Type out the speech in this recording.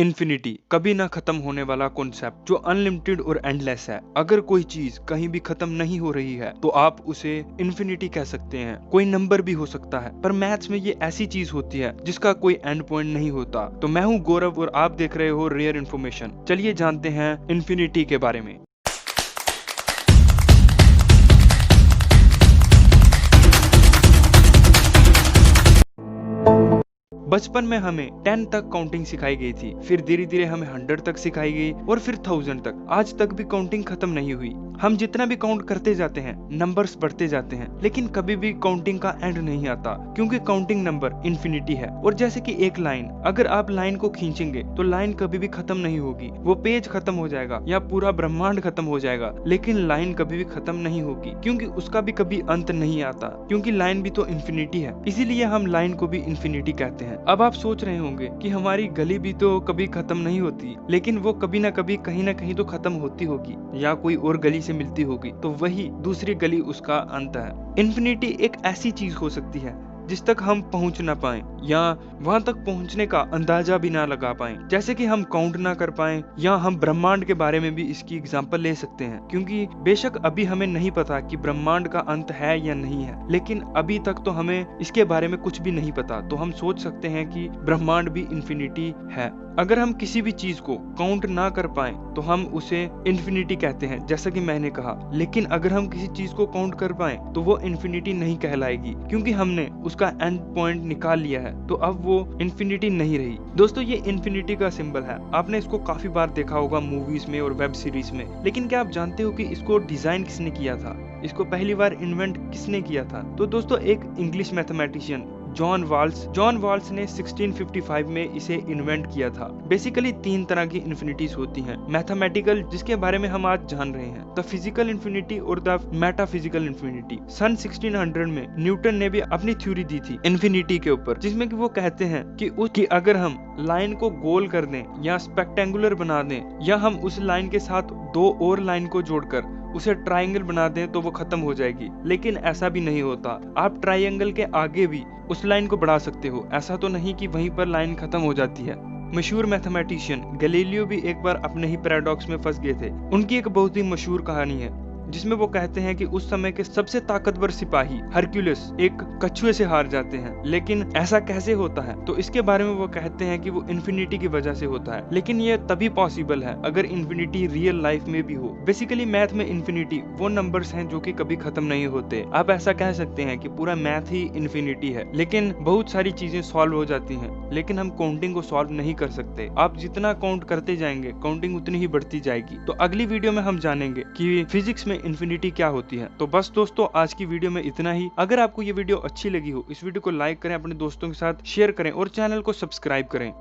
Infinity कभी ना खत्म होने वाला कॉन्सेप्ट जो अनलिमिटेड और एंडलेस है। अगर कोई चीज कहीं भी खत्म नहीं हो रही है तो आप उसे इन्फिनिटी कह सकते हैं। कोई नंबर भी हो सकता है, पर मैथ्स में ये ऐसी चीज होती है जिसका कोई एंड पॉइंट नहीं होता। तो मैं हूं गौरव और आप देख रहे हो रेयर इन्फॉर्मेशन। चलिए जानते हैं इन्फिनिटी के बारे में। बचपन में हमें 10 तक काउंटिंग सिखाई गई थी, फिर धीरे धीरे हमें 100 तक सिखाई गई और फिर 1000 तक। आज तक भी काउंटिंग खत्म नहीं हुई। हम जितना भी काउंट करते जाते हैं नंबर्स बढ़ते जाते हैं, लेकिन कभी भी काउंटिंग का एंड नहीं आता, क्योंकि काउंटिंग नंबर इन्फिनिटी है। और जैसे कि एक लाइन, अगर आप लाइन को खींचेंगे तो लाइन कभी भी खत्म नहीं होगी। वो पेज खत्म हो जाएगा या पूरा ब्रह्मांड खत्म हो जाएगा, लेकिन लाइन कभी भी खत्म नहीं होगी, क्योंकि उसका भी कभी अंत नहीं आता, क्योंकि लाइन भी तो इन्फिनिटी है। इसीलिए हम लाइन को भी इन्फिनिटी कहते हैं। अब आप सोच रहे होंगे कि हमारी गली भी तो कभी खत्म नहीं होती, लेकिन वो कभी ना कभी कहीं ना कहीं तो खत्म होती होगी, या कोई और गली से मिलती होगी, तो वही दूसरी गली उसका अंत है। इन्फिनिटी एक ऐसी चीज हो सकती है जिस तक हम पहुंच ना पाए, या वहां तक पहुंचने का अंदाजा भी ना लगा पाए। जैसे कि हम काउंट ना कर पाए, या हम ब्रह्मांड के बारे में भी इसकी एग्जांपल ले सकते हैं, क्योंकि बेशक अभी हमें नहीं पता कि ब्रह्मांड का अंत है या नहीं है, लेकिन अभी तक तो हमें इसके बारे में कुछ भी नहीं पता। तो हम सोच सकते हैं कि ब्रह्मांड भी इन्फिनिटी है। अगर हम किसी भी चीज को काउंट ना कर पाए तो हम उसे इन्फिनिटी कहते हैं, जैसा कि मैंने कहा। लेकिन अगर हम किसी चीज को काउंट कर पाए तो वो इन्फिनिटी नहीं कहलाएगी, क्योंकि हमने उसका एंड पॉइंट निकाल लिया है, तो अब वो इन्फिनिटी नहीं रही। दोस्तों, ये इन्फिनिटी का सिंबल है। आपने इसको काफी बार देखा होगा मूवीज में और वेब सीरीज में। लेकिन क्या आप जानते हो कि इसको डिजाइन किसने किया था? इसको पहली बार इन्वेंट किसने किया था? तो दोस्तों, एक इंग्लिश मैथमेटिशियन जॉन वाल्स ने 1655 में इसे इन्वेंट किया था। बेसिकली 3 तरह की इन्फिनिटीज होती हैं। मैथमेटिकल, जिसके बारे में हम आज जान रहे हैं, द फिजिकल इन्फिनिटी और द मेटाफिजिकल इन्फिनिटी। सन 1600 में न्यूटन ने भी अपनी थ्योरी दी थी इन्फिनिटी के ऊपर, जिसमें कि वो कहते हैं कि अगर हम लाइन को गोल कर दें या स्पेक्टेंगुलर बना दें, या हम उस लाइन के साथ 2 और लाइन को जोड़कर उसे ट्रायंगल बना दें तो वो खत्म हो जाएगी। लेकिन ऐसा भी नहीं होता। आप ट्रायंगल के आगे भी उस लाइन को बढ़ा सकते हो। ऐसा तो नहीं कि वहीं पर लाइन खत्म हो जाती है। मशहूर मैथमेटिशियन गैलीलियो भी एक बार अपने ही पैराडॉक्स में फंस गए थे। उनकी एक बहुत ही मशहूर कहानी है, जिसमें वो कहते हैं कि उस समय के सबसे ताकतवर सिपाही हरक्यूलिस एक कछुए से हार जाते हैं। लेकिन ऐसा कैसे होता है? तो इसके बारे में वो कहते हैं कि वो इन्फिनिटी की वजह से होता है। लेकिन ये तभी पॉसिबल है अगर इन्फिनिटी रियल लाइफ में भी हो। बेसिकली मैथ में इन्फिनिटी वो नंबर्स हैं जो कि कभी खत्म नहीं होते। आप ऐसा कह सकते हैं कि पूरा मैथ ही इन्फिनिटी है। लेकिन बहुत सारी चीजें सॉल्व हो जाती हैं, लेकिन हम काउंटिंग को सॉल्व नहीं कर सकते। आप जितना काउंट करते जाएंगे काउंटिंग उतनी ही बढ़ती जाएगी। तो अगली वीडियो में हम जानेंगे कि फिजिक्स में इन्फिनिटी क्या होती है। तो बस दोस्तों, आज की वीडियो में इतना ही। अगर आपको ये वीडियो अच्छी लगी हो, इस वीडियो को लाइक करें, अपने दोस्तों के साथ शेयर करें और चैनल को सब्सक्राइब करें।